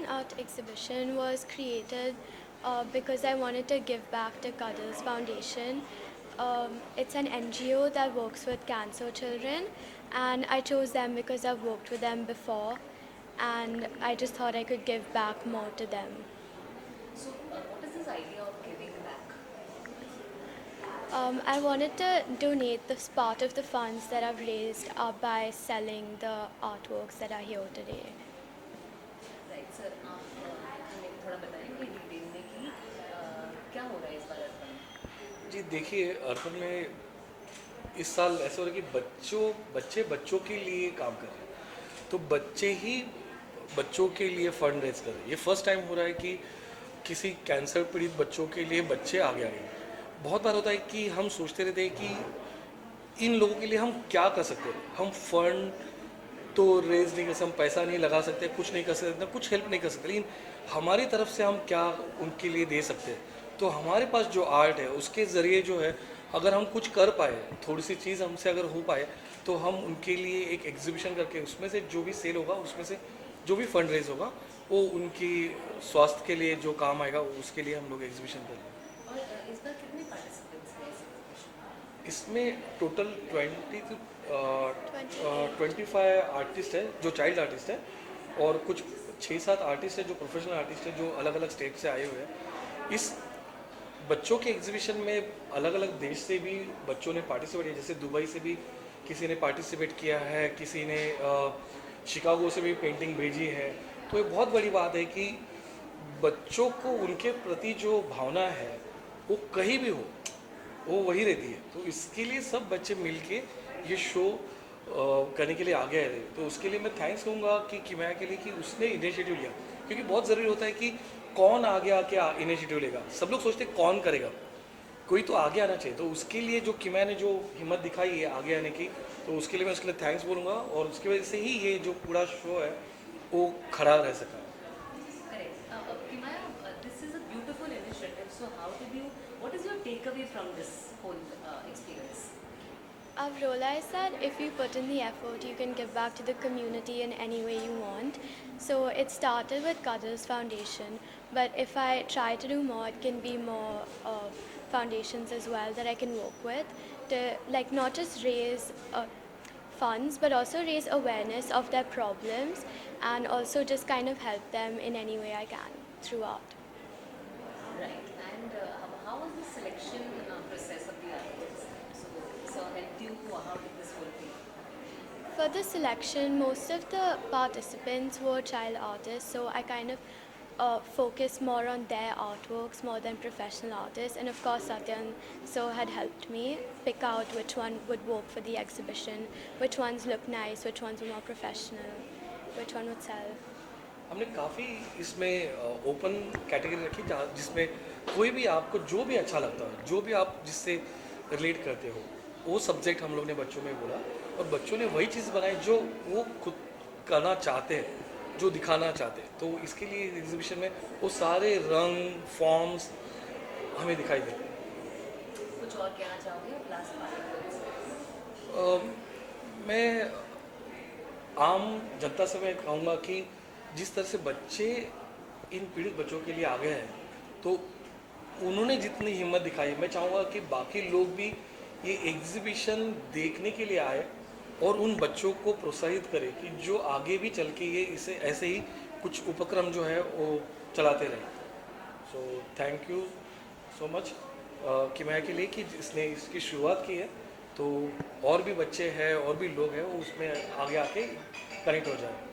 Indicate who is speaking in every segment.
Speaker 1: Fine art exhibition was created because I wanted to give back to Cuddles Foundation. It's an NGO that works with cancer children, and I chose them because I've worked with them before, and I just thought I could give back more to them.
Speaker 2: So, what is this idea of giving back?
Speaker 1: I wanted to donate this part of the funds that I've raised by selling the artworks that are here today.
Speaker 2: Right sir, आप हमें थोड़ा बताएंगे detail में कि क्या हो रहा है इस बार अर्बन में?
Speaker 3: जी देखिए, अर्बन में इस साल ऐसा हो रहा है कि बच्चे बच्चों के लिए काम कर रहे हैं। तो बच्चे ही बच्चों के लिए फंड रेज कर रहे हैं। ये फर्स्ट टाइम हो रहा है कि किसी कैंसर पीड़ित बच्चों के लिए बच्चे आगे आए। बहुत बार होता है कि हम सोचते रहते हैं कि इन लोगों के लिए हम क्या कर सकते हैं। हम फंड तो रेज नहीं कर सकते, हम पैसा नहीं लगा सकते, कुछ नहीं कर सकते, कुछ हेल्प नहीं कर सकते, लेकिन हमारी तरफ से हम क्या उनके लिए दे सकते हैं। तो हमारे पास जो आर्ट है उसके ज़रिए जो है, अगर हम कुछ कर पाए, थोड़ी सी चीज़ हमसे अगर हो पाए, तो हम उनके लिए एक एग्जीबिशन करके उसमें से जो भी सेल होगा, उसमें से जो भी फंड रेज होगा, वो उनकी स्वास्थ्य के लिए जो काम आएगा उसके लिए हम लोग एग्जीबिशन करेंगे।
Speaker 2: और इस बार कितने पार्टिसिपेंट्स हैं इस एग्जीबिशन
Speaker 3: इसमें टोटल
Speaker 1: 28.
Speaker 3: 25 आर्टिस्ट है जो चाइल्ड आर्टिस्ट है, और कुछ 6-7 आर्टिस्ट है जो प्रोफेशनल आर्टिस्ट है, जो अलग अलग स्टेट से आए हुए हैं। इस बच्चों के एग्जीबिशन में अलग अलग देश से भी बच्चों ने पार्टिसिपेट किया। जैसे दुबई से भी किसी ने पार्टिसिपेट किया है, किसी ने शिकागो से भी पेंटिंग भेजी है। तो ये बहुत बड़ी बात है कि बच्चों को उनके प्रति जो भावना है वो कहीं भी हो, वो वही रहती है। तो इसके लिए सब बच्चे मिलके ये शो करने के लिए आगे आए थे। तो उसके लिए मैं थैंक्स कहूँगा कि किमया के लिए कि उसने इनिशिएटिव लिया, क्योंकि बहुत ज़रूरी होता है कि कौन आगे आके इनिशिएटिव लेगा। सब लोग सोचते हैं कौन करेगा, कोई तो आगे आना चाहिए। तो उसके लिए जो किमया ने जो हिम्मत दिखाई है आगे आने की, तो उसके लिए मैं उसके लिए थैंक्स बोलूँगा, और उसकी वजह से ही ये जो पूरा शो है वो खड़ा रह सका।
Speaker 2: Correct. Kimaya, this is a beautiful initiative. So, what is your takeaway from this whole experience?
Speaker 1: I've realized that if you put in the effort, you can give back to the community in any way you want. So it started with Cuddles Foundation, but if I try to do more, it can be more foundations as well that I can work with to like not just raise funds, but also raise awareness of their problems and also just kind of help them in any way I can through art.
Speaker 2: Right. And how was the selection process of the articles? So helped you, or how did this whole thing?
Speaker 1: For the selection, most of the participants were child artists, so I kind of focused more on their artworks more than professional artists. And of course, Satyan so had helped me pick out which one would work for the exhibition, which ones look nice, which ones were more professional, which one would sell.
Speaker 3: हमने काफ़ी इसमें open category रखी, जिसमें कोई भी आपको जो भी अच्छा लगता है, जो भी आप जिससे रिलेट करते हो, वो सब्जेक्ट हम लोग ने बच्चों में बोला, और बच्चों ने वही चीज़ बनाई जो वो खुद करना चाहते हैं, जो दिखाना चाहते हैं। तो इसके लिए एग्जीबिशन में वो सारे रंग फॉर्म्स हमें दिखाई देते हैं।
Speaker 2: कुछ और कहना चाहोगे लास्ट पार्ट?
Speaker 3: मैं आम जनता से मैं कहूँगा कि जिस तरह से बच्चे इन पीड़ित बच्चों के लिए आगे हैं, तो उन्होंने जितनी हिम्मत दिखाई, मैं चाहूँगा कि बाकी लोग भी ये एग्जीबिशन देखने के लिए आए और उन बच्चों को प्रोत्साहित करें कि जो आगे भी चल के ये इसे ऐसे ही कुछ उपक्रम जो है वो चलाते रहें। So thank you so much किमया के लिए कि इसने इसकी शुरुआत की है। तो और भी बच्चे हैं और भी लोग हैं वो उसमें आगे आके कनेक्ट हो जाए।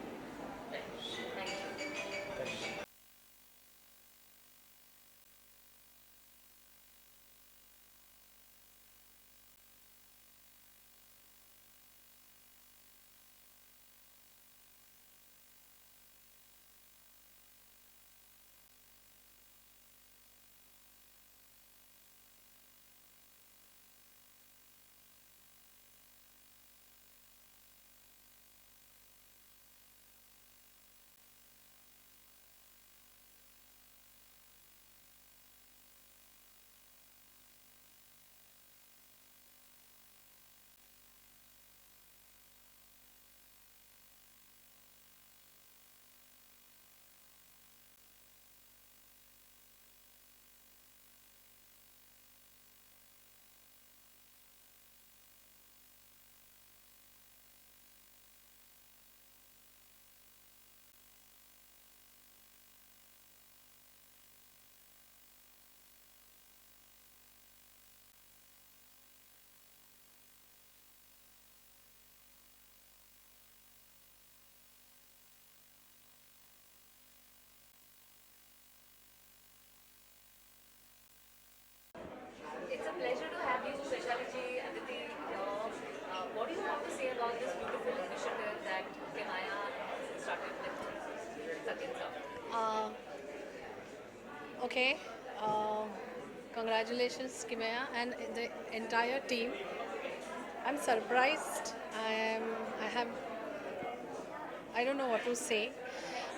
Speaker 4: Okay, congratulations, Kimaya, and the entire team. I'm surprised. I have. I don't know what to say.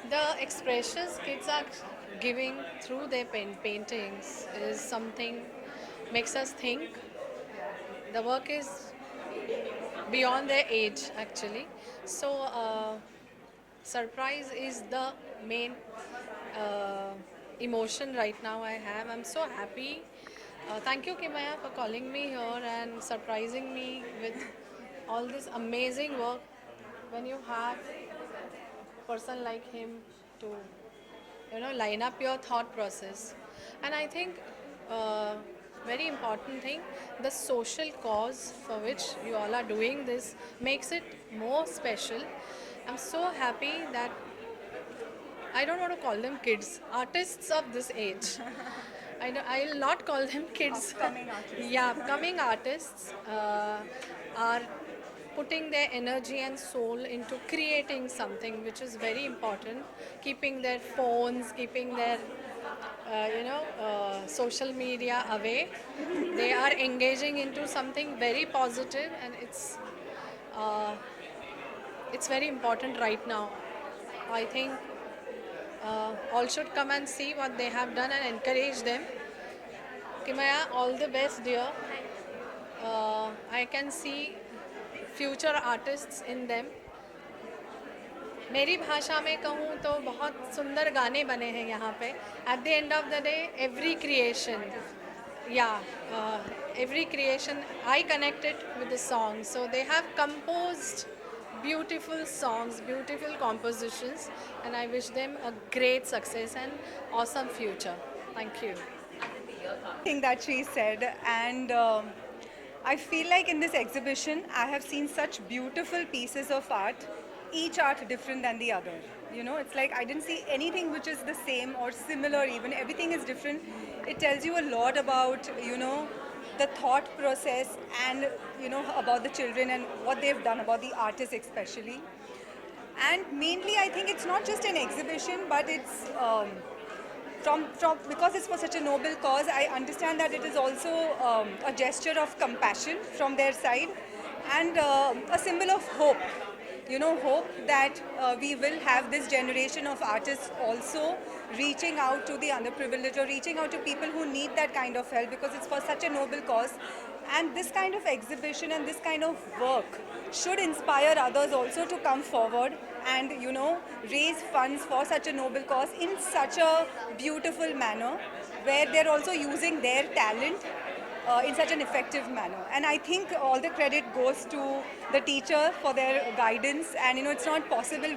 Speaker 4: The expressions kids are giving through their paintings is something makes us think. The work is beyond their age, actually. So, surprise is the main uh, emotion right now I have. I'm so happy. Thank you, Kimaya, for calling me here and surprising me with all this amazing work. When you have a person like him to, line up your thought process, and I think very important thing, the social cause for which you all are doing this makes it more special. I'm so happy that I don't want to call them kids, artists of this age. I'll not call them kids.
Speaker 5: Upcoming artists.
Speaker 4: Yeah, upcoming artists are putting their energy and soul into creating something which is very important, keeping their phones, keeping their social media away. They are engaging into something very positive, and it's very important right now. I think all should come and see what they have done and encourage them. Kimaya, all the best, dear. I can see future artists in them. मेरी भाषा में कहूँ तो बहुत सुंदर गाने बने हैं यहाँ पे. At the end of the day, every creation, every creation, I connected with the song. So they have composed beautiful songs, beautiful compositions, and I wish them a great success and awesome future. Thank you.
Speaker 5: Thing that she said, and I feel like in this exhibition I have seen such beautiful pieces of art, each art different than the other. It's like I didn't see anything which is the same or similar, even everything is different. It tells you a lot about the thought process, and about the children and what they've done, about the artists especially. And mainly I think it's not just an exhibition, but it's from because it's for such a noble cause. I understand that it is also a gesture of compassion from their side, and a symbol of hope. Hope that we will have this generation of artists also reaching out to the underprivileged, or reaching out to people who need that kind of help, because it's for such a noble cause. And this kind of exhibition and this kind of work should inspire others also to come forward and raise funds for such a noble cause in such a beautiful manner, where they're also using their talent in such an effective manner. And I think all the credit goes to the teacher for their guidance. And it's not possible.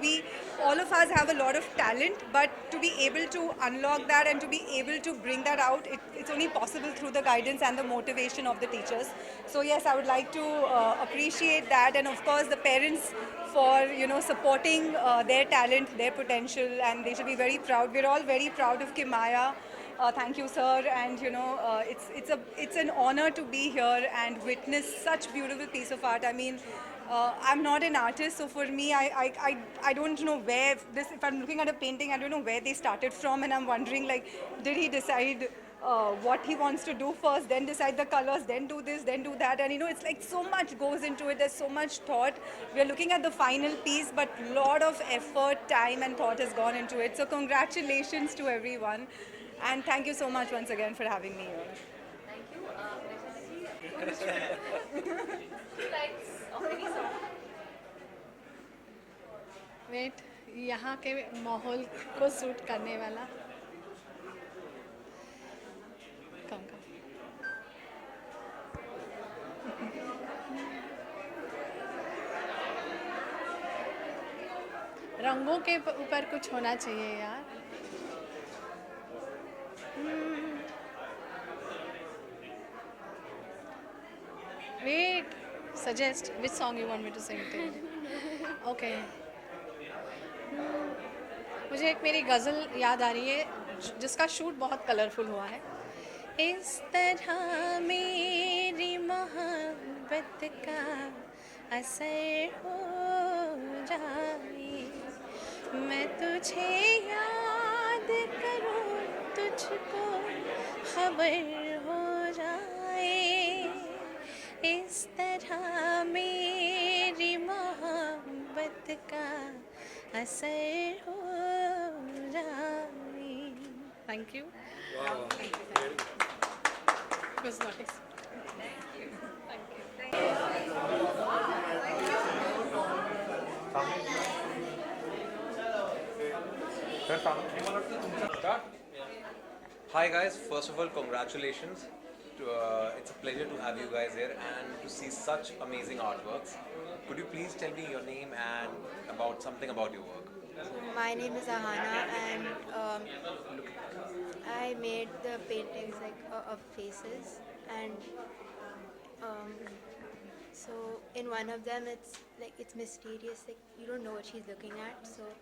Speaker 5: All of us have a lot of talent, but to be able to unlock that and to be able to bring that out, it's only possible through the guidance and the motivation of the teachers. So yes, I would like to appreciate that, and of course the parents for supporting their talent, their potential, and they should be very proud. We're all very proud of Kimaya. Thank you, sir, and it's an honor to be here and witness such beautiful piece of art. I mean, I'm not an artist, so for me, I don't know where this. If I'm looking at a painting, I don't know where they started from, and I'm wondering, like, did he decide what he wants to do first, then decide the colors, then do this, then do that, and it's like so much goes into it. There's so much thought. We're looking at the final piece, but lot of effort, time, and thought has gone into it. So congratulations to everyone. And thank you so much once again for having me here.
Speaker 2: Thank you. Two lines of any song.
Speaker 4: Wait, यहाँ के माहौल को suit करने वाला. कम रंगों के ऊपर कुछ होना चाहिए यार. Wait, suggest which song you want me to sing to you. Okay. मुझे एक मेरी गज़ल याद आ रही है जिसका शूट बहुत कलरफुल हुआ है. इस तरह मेरी मोहब्बत का असर हो जाए, मैं तुझे याद करूं, तुझको
Speaker 6: खबर हो जाए, इस तरह मेरी मोहब्बत का असर हो जाए.
Speaker 4: Thank you.
Speaker 3: Wow.
Speaker 4: It was not expected.
Speaker 3: Start.
Speaker 7: Hi guys, first of all congratulations. It's a pleasure to have you guys here and to see such amazing artworks. Could you please tell me your name and about something about your work?
Speaker 8: My name is Ahana, and I made the paintings like of faces, and um, so in one of them it's mysterious, like you don't know what she's looking at. So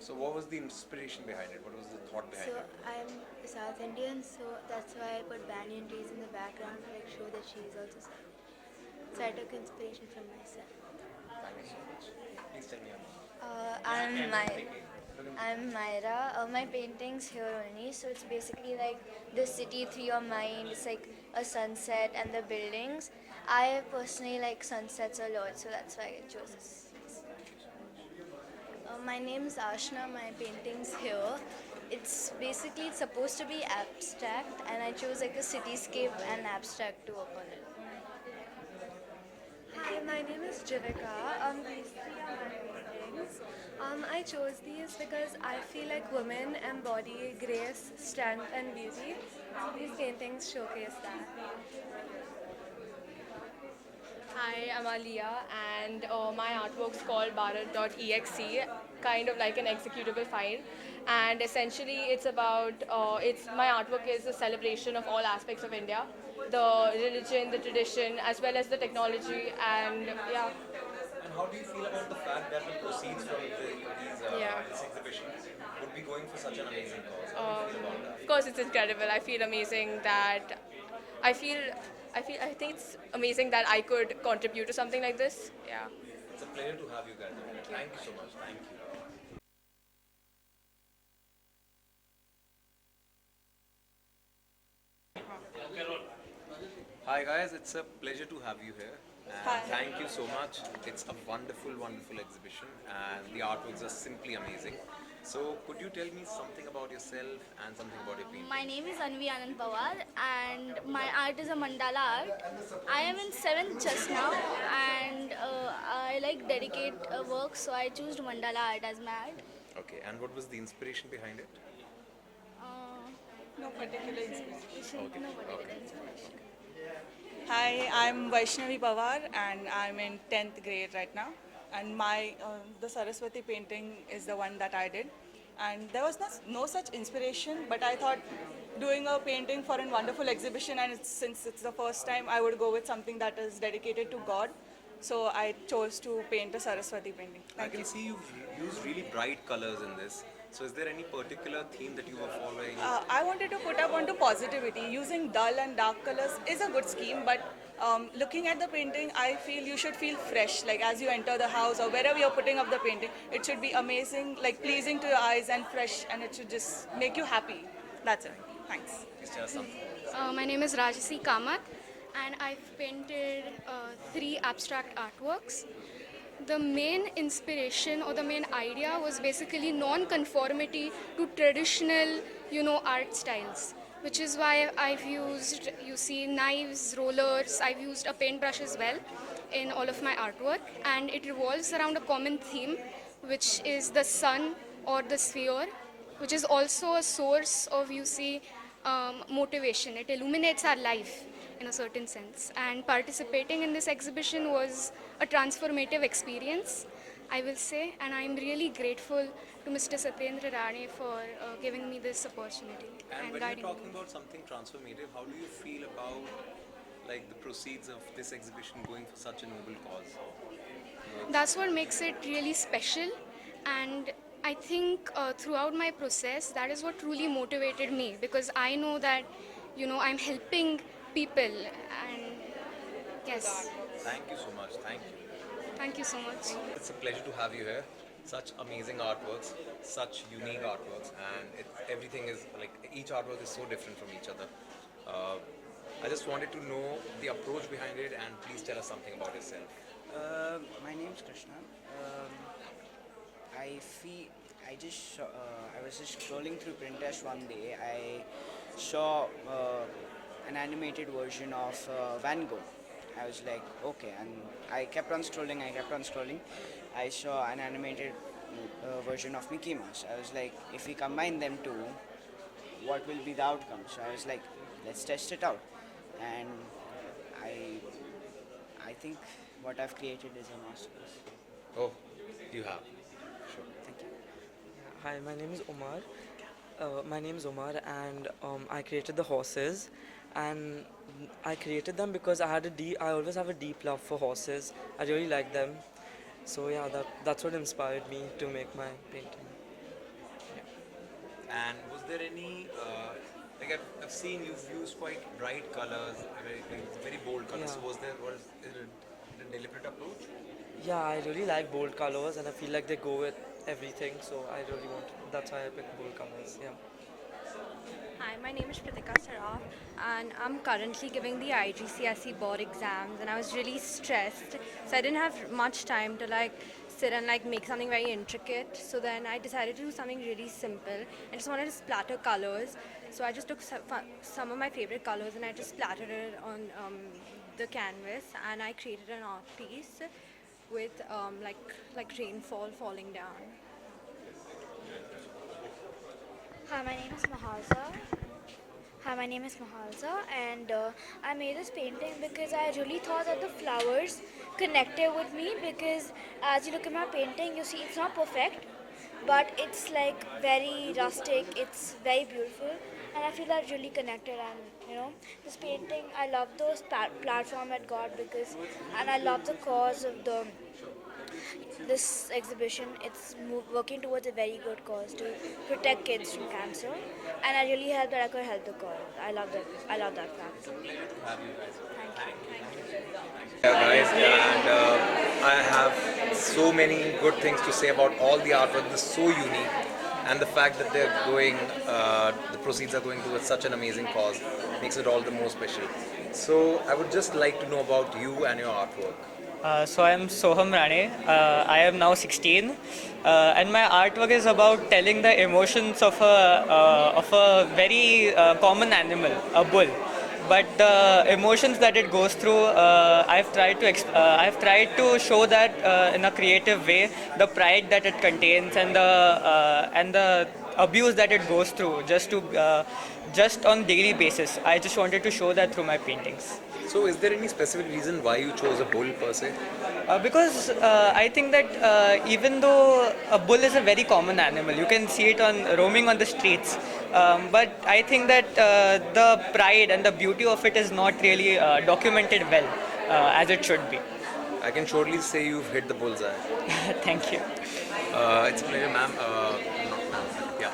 Speaker 7: So what was the inspiration behind it? What was the thought behind
Speaker 8: so
Speaker 7: it?
Speaker 8: I'm South Indian, so that's why I put banyan trees in the background to like show that she's also South. So I took inspiration from myself.
Speaker 7: Thank you so much. Please tell me your name.
Speaker 9: I'm Myra. My paintings here only, so it's basically like the city through your mind. It's like a sunset and the buildings. I personally like sunsets a lot, so that's why I chose this. My name is Ashna. My paintings here. It's supposed to be abstract, and I chose like a cityscape and abstract to work on it.
Speaker 10: Hi, my name is Jivika. These three are my paintings. I chose these because I feel like women embody grace, strength, and beauty. These paintings showcase that.
Speaker 4: Hi, I'm Aliyah, and my artwork's called Bharat.exe, kind of like an executable file. And essentially, it's about my artwork is a celebration of all aspects of India, the religion, the tradition, as well as the technology, and yeah.
Speaker 7: And how do you feel about the fact that the proceeds from this exhibition would be going for such an amazing cause? How do you feel about that?
Speaker 4: Of course, it's incredible. I feel amazing that I feel. I think it's amazing that I could contribute to something like this. Yeah.
Speaker 7: It's a pleasure to have you guys. Thank you so much. Thank you. Hi guys, it's a pleasure to have you here. And thank you so much. It's a wonderful, wonderful exhibition and the artworks are simply amazing. So could you tell me something about yourself and something about your painting?
Speaker 9: My name is Anvi Anand Pawar, and my art is a mandala art. I am in 7th just now, and I like dedicate work, so I chose mandala art as my art.
Speaker 7: Okay, and what was the inspiration behind it?
Speaker 9: No particular inspiration. No particular inspiration.
Speaker 11: Hi, I'm Vaishnavi Pawar and I'm in 10th grade right now. And my the Saraswati painting is the one that I did. And there was no such inspiration, but I thought doing a painting for a wonderful exhibition, and since it's the first time, I would go with something that is dedicated to God. So I chose to paint a Saraswati painting.
Speaker 7: I can see you've used really bright colors in this. So is there any particular theme that you were following?
Speaker 11: I wanted to put up onto positivity. Using dull and dark colors is a good scheme, but looking at the painting, I feel you should feel fresh. Like as you enter the house or wherever you're putting up the painting, it should be amazing, like pleasing to your eyes and fresh, and it should just make you happy. That's it. Thanks.
Speaker 7: Please tell us something.
Speaker 1: My name is Rajasi Kamath, and I've painted 3 abstract artworks. The main inspiration or the main idea was basically non-conformity to traditional, art styles, which is why I've used, knives, rollers. I've used a paintbrush as well in all of my artwork, and it revolves around a common theme, which is the sun or the sphere, which is also a source of, motivation. It illuminates our life in a certain sense. And participating in this exhibition was a transformative experience, I will say, and I'm really grateful to Mr. Satyendra Rane for giving me this opportunity
Speaker 7: And when
Speaker 1: guiding
Speaker 7: you're talking
Speaker 1: me.
Speaker 7: about something transformative, how do you feel about like the proceeds of this exhibition going for such a noble cause?
Speaker 1: That's what makes it really special, and I think throughout my process, that is what truly motivated me, because I know that, I'm helping people, and yes,
Speaker 7: Thank you so much. Thank you.
Speaker 1: thank you so much.
Speaker 7: It's a pleasure to have you here. Such amazing artworks, such unique artworks, and everything is like each artwork is so different from each other. Uh, I just wanted to know the approach behind it, and please tell us something about yourself.
Speaker 12: My name's Krishna. I feel I was just scrolling through Pinterest one day. I saw an animated version of Van Gogh. I was like, okay, and I kept on scrolling. I saw an animated version of Mickey Mouse. I was like, if we combine them two, what will be the outcome? So I was like, let's test it out. And I think what I've created is a masterpiece.
Speaker 7: Oh, you have. Sure.
Speaker 12: Thank you.
Speaker 13: Hi, my name is Omar. And I created the horses, and I created them because I always have a deep love for horses. I really like them. So yeah, that's what inspired me to make my painting.
Speaker 7: And was there any, like I've seen you've used quite bright colors, very bold colors.
Speaker 13: Yeah.
Speaker 7: So was it a deliberate approach?
Speaker 13: Yeah, I really like bold colors, and I feel like they go with everything. So that's why I picked bold colors. Yeah.
Speaker 14: Hi, my name is Pritika Saraf, and I'm currently giving the IGCSE board exams, and I was really stressed, so I didn't have much time to sit and make something very intricate. So then I decided to do something really simple. I just wanted to splatter colors, so I just took some of my favorite colors and I just splattered it on the canvas, and I created an art piece with like rainfall falling down.
Speaker 15: Hi, my name is Mahalsa, and I made this painting because I really thought that the flowers connected with me, because as you look at my painting, you see it's not perfect, but it's like very rustic, it's very beautiful, and I feel that really connected. And this painting, I love the platform it got, and I love the cause of this exhibition. It's working towards a very good cause to protect kids from cancer, and I really hope that I could help the cause. I love that fact.
Speaker 7: Yeah, guys, and I have so many good things to say about all the artwork. This is so unique, and the fact that the proceeds are going towards such an amazing cause makes it all the more special. So I would just like to know about you and your artwork.
Speaker 16: So I am Soham Rane. I am now 16, and my artwork is about telling the emotions of a very common animal, a bull. But the emotions that it goes through, I've tried to show that in a creative way, the pride that it contains and the abuse that it goes through just on daily basis. I just wanted to show that through my paintings.
Speaker 7: So is there any specific reason why you chose a bull per se?
Speaker 16: Because I think that even though a bull is a very common animal, you can see it roaming on the streets, but I think that the pride and the beauty of it is not really documented well as it should be.
Speaker 7: I can surely say you've hit the bullseye.
Speaker 16: Thank you.
Speaker 7: It's a pleasure, ma'am. Not ma'am. Yeah.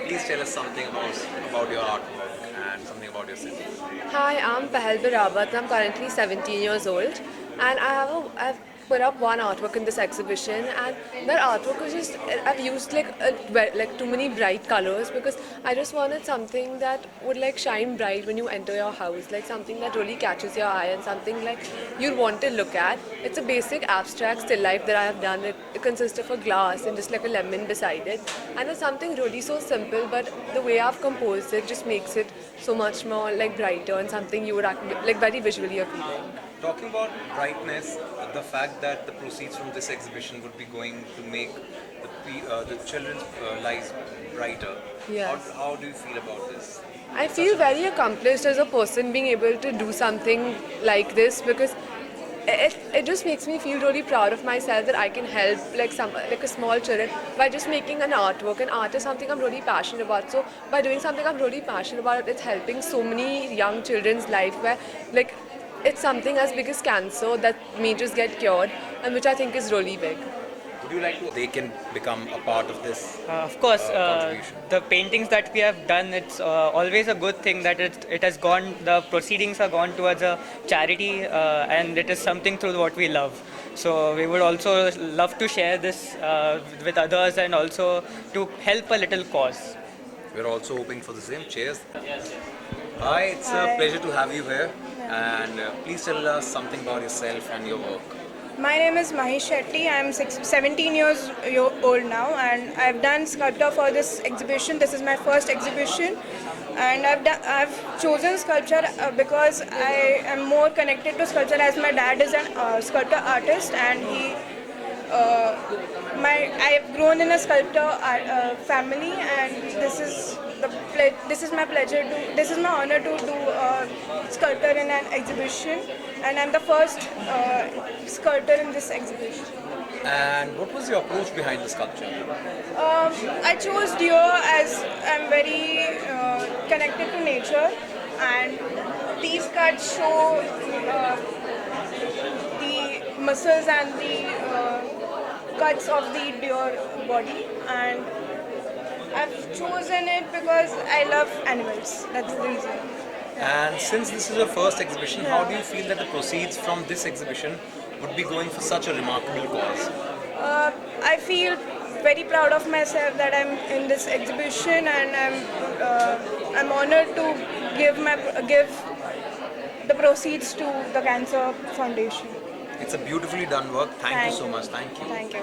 Speaker 7: Please tell us something about your artwork and something about yourself.
Speaker 17: Hi, I'm Pahal Barawat. I'm currently 17 years old, and I've put up one artwork in this exhibition, and that artwork was just, I've used like too many bright colors, because I just wanted something that would shine bright when you enter your house, like something that really catches your eye and something like you'd want to look at. It's a basic abstract still life that I have done. It consists of a glass and just like a lemon beside it, and it's something really so simple, but the way I've composed it just makes it so much more brighter and something you would very visually appealing.
Speaker 7: Talking about brightness, the fact that the proceeds from this exhibition would be going to make the children's lives brighter.
Speaker 17: Yes.
Speaker 7: How do you feel about this?
Speaker 17: I feel very accomplished as a person being able to do something like this, because it just makes me feel really proud of myself that I can help a small children by just making an artwork. And art is something I'm really passionate about. So by doing something I'm really passionate about, it's helping so many young children's life where it's something as big as cancer that may just get cured, and which I think is really big.
Speaker 7: Would you like to? They can become a part of this.
Speaker 16: Of course,
Speaker 7: contribution.
Speaker 16: the paintings that we have done, it's always a good thing that it has gone. The proceedings are gone towards a charity, and it is something through what we love. So we would also love to share this with others and also to help a little cause.
Speaker 7: We're also hoping for the same. Cheers. Hi, it's a pleasure to have you here. And please tell us something about yourself and your work.
Speaker 18: My name is Mahesh Shetty. I'm 17 years old now, and I've done sculpture for this exhibition. This is my first exhibition, and I've chosen sculpture because I am more connected to sculpture as my dad is a sculptor artist, and I've grown in a sculptor family, and this is my pleasure to. This is my honor to do sculpture in an exhibition, and I'm the first sculptor in this exhibition.
Speaker 7: And what was your approach behind the sculpture?
Speaker 18: I chose deer as I'm very connected to nature, and these cuts show the muscles and the cuts of the deer body, and I've chosen it because I love animals. That's the reason.
Speaker 7: And since this is your first exhibition, how do you feel that the proceeds from this exhibition would be going for such a remarkable cause?
Speaker 18: I feel very proud of myself that I'm in this exhibition, and I'm honored to give the proceeds to the Cancer Foundation.
Speaker 7: It's a beautifully done work. Thank you so much. Thank you.
Speaker 18: Thank you.